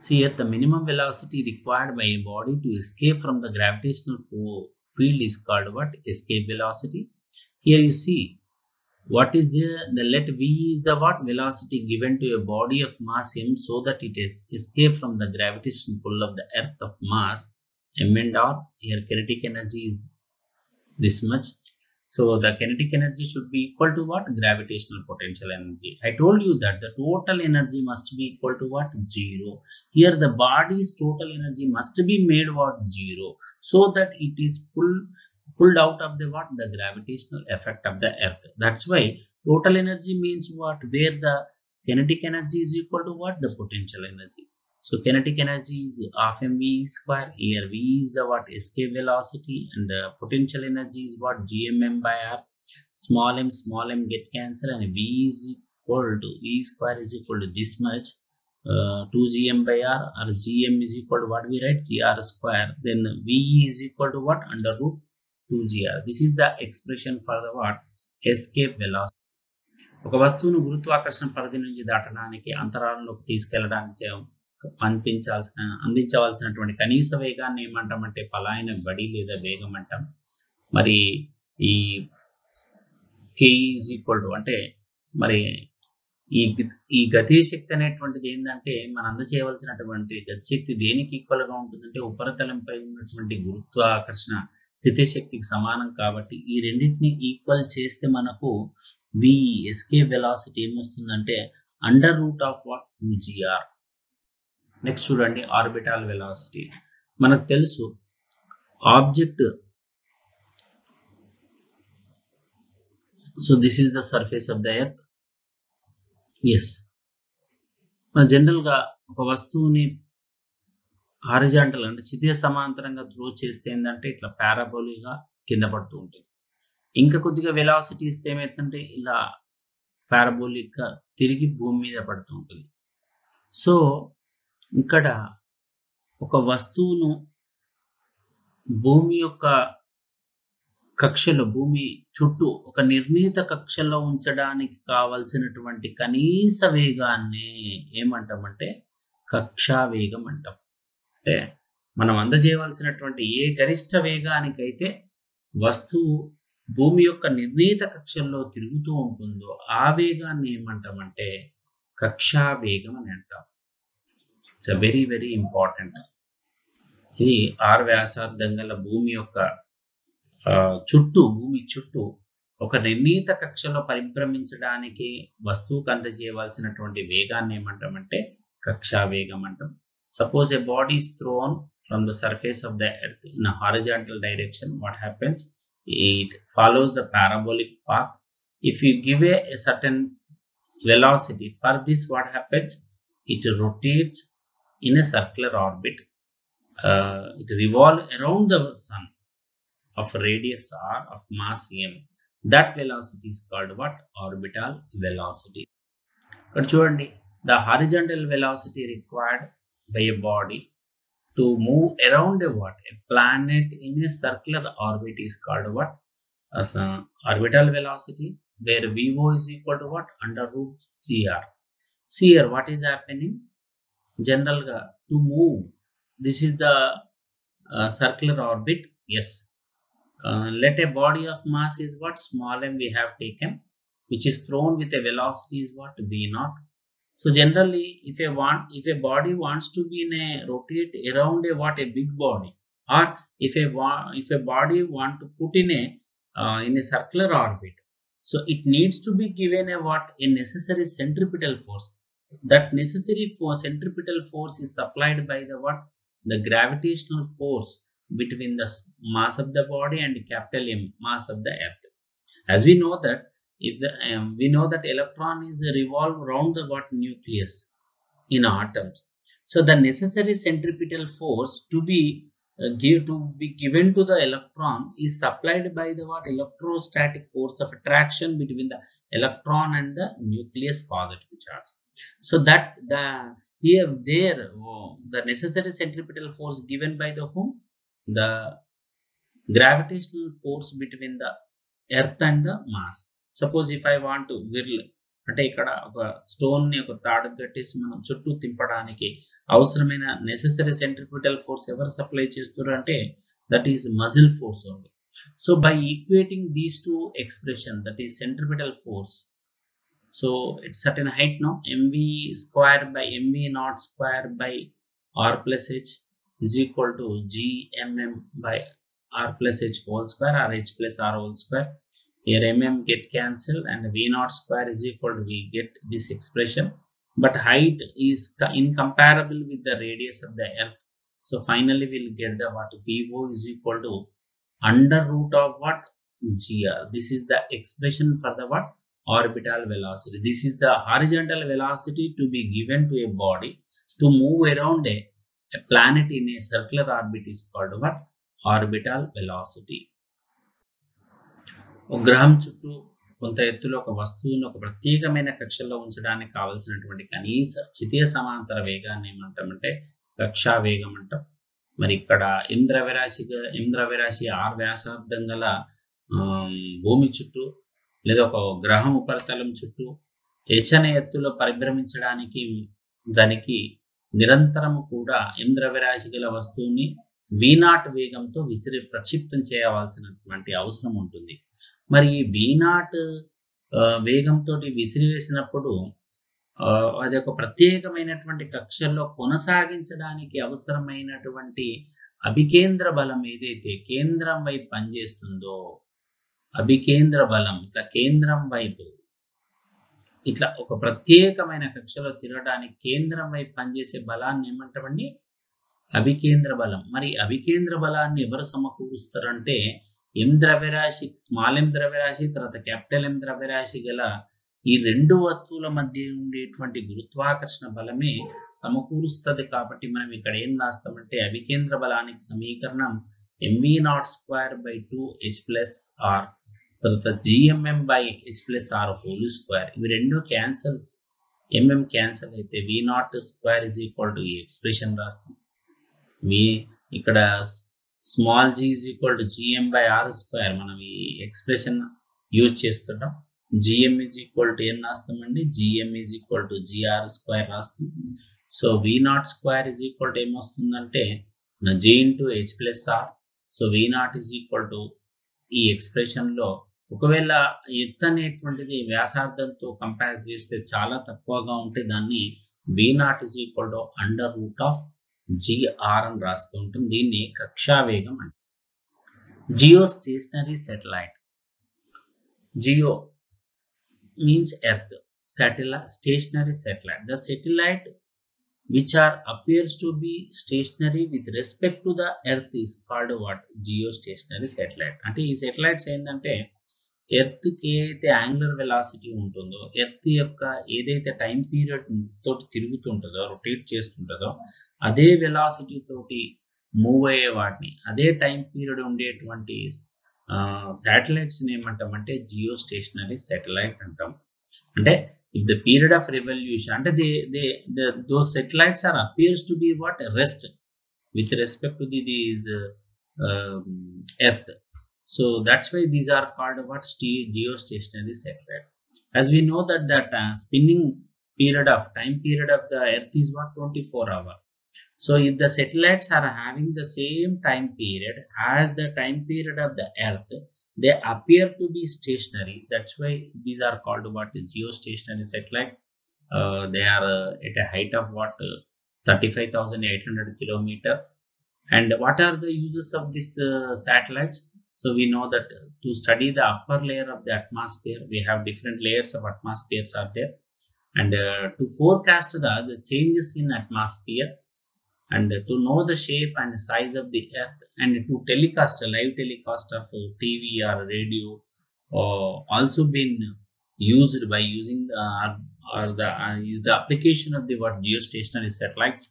See, here the minimum velocity required by a body to escape from the gravitational field is called what? Escape velocity. Here you see what is the let v is the what velocity given to a body of mass m so that it is escape from the gravitational pull of the earth of mass m and r. Here kinetic energy is this much. So the kinetic energy should be equal to what? Gravitational potential energy. I told you that the total energy must be equal to what? Zero. Here the body's total energy must be made what? Zero. So that it is pulled out of the what? The gravitational effect of the earth. That's why total energy means what? Where the kinetic energy is equal to what? The potential energy. So kinetic energy is half mv square. Here v is the what? Escape velocity, and the potential energy is what? Gmm by r. Small m get cancelled, and v is equal to v square is equal to this much, 2gm by r, or gm is equal to what we write? Gr square. Then v is equal to what? Under root 2gr. This is the expression for the what? Escape velocity. ఒక వస్తువును గురుత్వాకర్షణ పరిధి నుంచి దాటడానికి అంతరాలంలోకి తీసుకెళ్లడానికి అందించవలసినటువంటి కనీస వేగాన్ని ఏమంటామంటే పలాయన బడి లేదా వేగం అంటాం. మరి ఈ k ఈజ్ ఈక్వల్ టు అంటే మరి ఈ గతిశక్తి అనేటువంటిది ఏంటంటే మనం అందజేయవలసినటువంటి గతిశక్తి దేనికి ఈక్వల్ గా ఉంటుందంటే ఉపరితలంపై ఉన్నటువంటి గురుత్వాకర్షణ స్థితి శక్తికి సమానం. కాబట్టి ఈ రెండింటిని ఈక్వల్ చేస్తే మనకు v escape velocity ఏమొస్తుందంటే under root of what? 2gr. Next చూడండి ఆర్బిటాల్ వెలాసిటీ. మనకు తెలుసు object, so this is the surface of the earth. Yes, మన జనరల్ గా ఒక వస్తువుని హారిజాంటల్ అంటే క్షితిజ సమాంతరంగా త్రో చేస్తే ఏంటంటే ఇట్లా పారాబోలిక్ గా కింద పడుతూ ఉంటుంది. ఇంకా కొద్దిగా వెలాసిటీ ఇస్తే ఏమైతుందంటే ఇలా పారాబోలిక్ గా తిరిగి భూమి మీద పడుతూ ఉంటుంది. సో ఇక్కడ ఒక వస్తువును భూమి యొక్క కక్షలో, భూమి చుట్టూ ఒక నిర్ణీత కక్షలో ఉంచడానికి కావలసినటువంటి కనీస వేగాన్ని ఏమంటామంటే కక్షా వేగం అంటాం. అంటే మనం అందజేయవలసినటువంటి ఏ గరిష్ట వేగానికైతే వస్తువు భూమి యొక్క నిర్ణీత కక్షల్లో తిరుగుతూ ఉంటుందో ఆ వేగాన్ని ఏమంటామంటే కక్షా వేగం అని అంటాం. It's very very important. ఇది ఆర్ వ్యాసార్థం గల భూమి యొక్క భూమి చుట్టూ ఒక నిర్ణీత కక్షలో పరిభ్రమించడానికి వస్తువుకు అందజేయవలసినటువంటి వేగాన్ని ఏమంటామంటే కక్షా వేగం అంటాం. Suppose a body is thrown from the surface of the earth in a horizontal direction. What happens? It follows the parabolic path. If you give a certain velocity, for this what happens? It rotates in a circular orbit. It revolves around the sun of radius r of mass m. That velocity is called what? Orbital velocity. But చూడండి, the horizontal velocity required by a body to move around a what? A planet in a circular orbit is called what? As orbital velocity, where VO is equal to what? Under root gr. See here what is happening? General to move, this is the circular orbit. Yes, let a body of mass is what? Small m we have taken, which is thrown with a velocity is what? V0. So generally, if a body wants to be in a rotate around a what? A big body, or if a body want to put in a circular orbit, so it needs to be given a what? A necessary centripetal force. That necessary centripetal force is supplied by the what? The gravitational force between the mass of the body and capital M, mass of the earth. As we know that if the we know that electron is revolve around the what? Nucleus in atoms. So the necessary centripetal force to be given to the electron is supplied by the what? Electrostatic force of attraction between the electron and the nucleus positive charge. So that the necessary centripetal force given by the whom? The gravitational force between the earth and the mass. Suppose if I want to అంటే ఇక్కడ ఒక stone ని ఒక తాడు కట్టేసి మనం చుట్టూ తిప్పడానికి అవసరమైన నెసెసరీ సెంట్రిపిటల్ ఫోర్స్ ఎవరు సప్లై చేస్తున్నారు అంటే that is muscle force only. So by equating these two expression, that is centripetal force, so it's certain height, no, mv square by mv naught square by r plus h is equal to gmm by r plus h whole square or h plus r whole square. Here mm get cancelled and v naught square is equal to, we get this expression, but height is incomparable with the radius of the earth. So finally we'll get the what, vo is equal to under root of what, gr. This is the expression for the what, orbital velocity. This is the horizontal velocity to be given to a body to move around a planet in a circular orbit is called what, orbital velocity. ఒక గ్రహం చుట్టూ కొంత ఎత్తులో ఒక వస్తువును ఒక ప్రత్యేకమైన కక్షలో ఉంచడానికి కావలసినటువంటి కనీస క్షితిజ సమాంతర వేగాన్ని ఏమంటామంటే కక్షా వేగం అంటాం. మరి ఇక్కడ m ద్రవ్యరాశి r వ్యాసార్థం గల భూమి చుట్టూ లేదా ఒక గ్రహం ఉపరితలం చుట్టూ అనే ఎత్తులో పరిభ్రమించడానికి దానికి నిరంతరము కూడా m ద్రవ్యరాశి గల వస్తువుని v0 వేగంతో ప్రక్షిప్తం చేయవలసినటువంటి అవసరం ఉంటుంది. మరి ఈ v0 వేగంతో విసిరివేసినప్పుడు అది ఒక ప్రత్యేకమైనటువంటి కక్షల్లో కొనసాగించడానికి అవసరమైనటువంటి అభికేంద్ర బలం ఏదైతే కేంద్రం వైపు పనిచేస్తుందో, అభికేంద్ర బలం ఇట్లా కేంద్రం వైపు ఇట్లా ఒక ప్రత్యేకమైన కక్షలో తిరగడానికి కేంద్రం వైపు పనిచేసే బలాన్ని ఏమంటామండి, అభికేంద్ర బలం. మరి అభికేంద్ర బలాన్ని ఎవరు సమకూరుస్తారంటే m ద్రవ్యరాశి, స్మాల్ m ద్రవ్యరాశి తర్వాత క్యాపిటల్ M ద్రవ్యరాశి గల ఈ రెండు వస్తువుల మధ్య ఉండేటువంటి గురుత్వాకర్షణ బలమే సమకూరుస్తుంది. కాబట్టి మనం ఇక్కడ ఏం రాస్తామంటే అభికేంద్ర బలానికి సమీకరణం mv0 square by 2h plus r తర్వాత gmm by h plus r whole square. ఇవి రెండు క్యాన్సల్, mm క్యాన్సల్ అయితే v0 square is equal to ఈ ఎక్స్ప్రెషన్ రాస్తాం. ఇక్కడ small g is equal to gm by r square మనం ఈ expression use చేస్తుంటాం. gm ఇజ్ ఈక్వల్ టు ఏం రాస్తామండి, gm is equal to gr square రాస్తాం. So v0 square is equal to ఏమొస్తుందంటే g into h plus r. So v0 is equal to ఈ expression లో ఒకవేళ ఎత్తు అనేటువంటిది వ్యాసార్థంతో కంపేర్ చేస్తే చాలా తక్కువగా ఉంటే దాన్ని v0 is equal to under root of gr అని రాస్తూ ఉంటుంది. దీన్ని కక్షా వేగం అంటే. Geostationary satellite. Geo means earth, stationary satellite. The satellite which appears to be stationary with respect to the earth is called what, geostationary satellite. అంటే ఈ satellites ఏంటంటే ఎర్త్ కి ఏదైతే యాంగులర్ వెలాసిటీ ఉంటుందో, ఎర్త్ యొక్క ఏదైతే టైం పీరియడ్ తోటి తిరుగుతుంటుందో, rotate చేస్తుంటుందో అదే వెలాసిటీ తోటి మూవ్ అయ్యే వాటిని, అదే టైం పీరియడ్ ఉండేటువంటి శాటిలైట్స్ ఏమంటామంటే జియో స్టేషనరీ సాటిలైట్ అంటాం. అంటే if the period of revolution అంటే those satellites are appears to be what, rest with respect to these earth. So that's why these are called what, geostationary satellite. As we know that spinning period of time period of the earth is what, 24 hours. So if the satellites are having the same time period as the time period of the earth, they appear to be stationary. That's why these are called what, geostationary satellite. They are at a height of what, 35,800 kilometer. And what are the uses of these satellites? So we know that to study the upper layer of the atmosphere, we have different layers of atmospheres are there, and to forecast the changes in atmosphere, and to know the shape and size of the earth, and to telecast, a live telecast of TV or radio, also been used by using is the application of the what, geostationary satellites.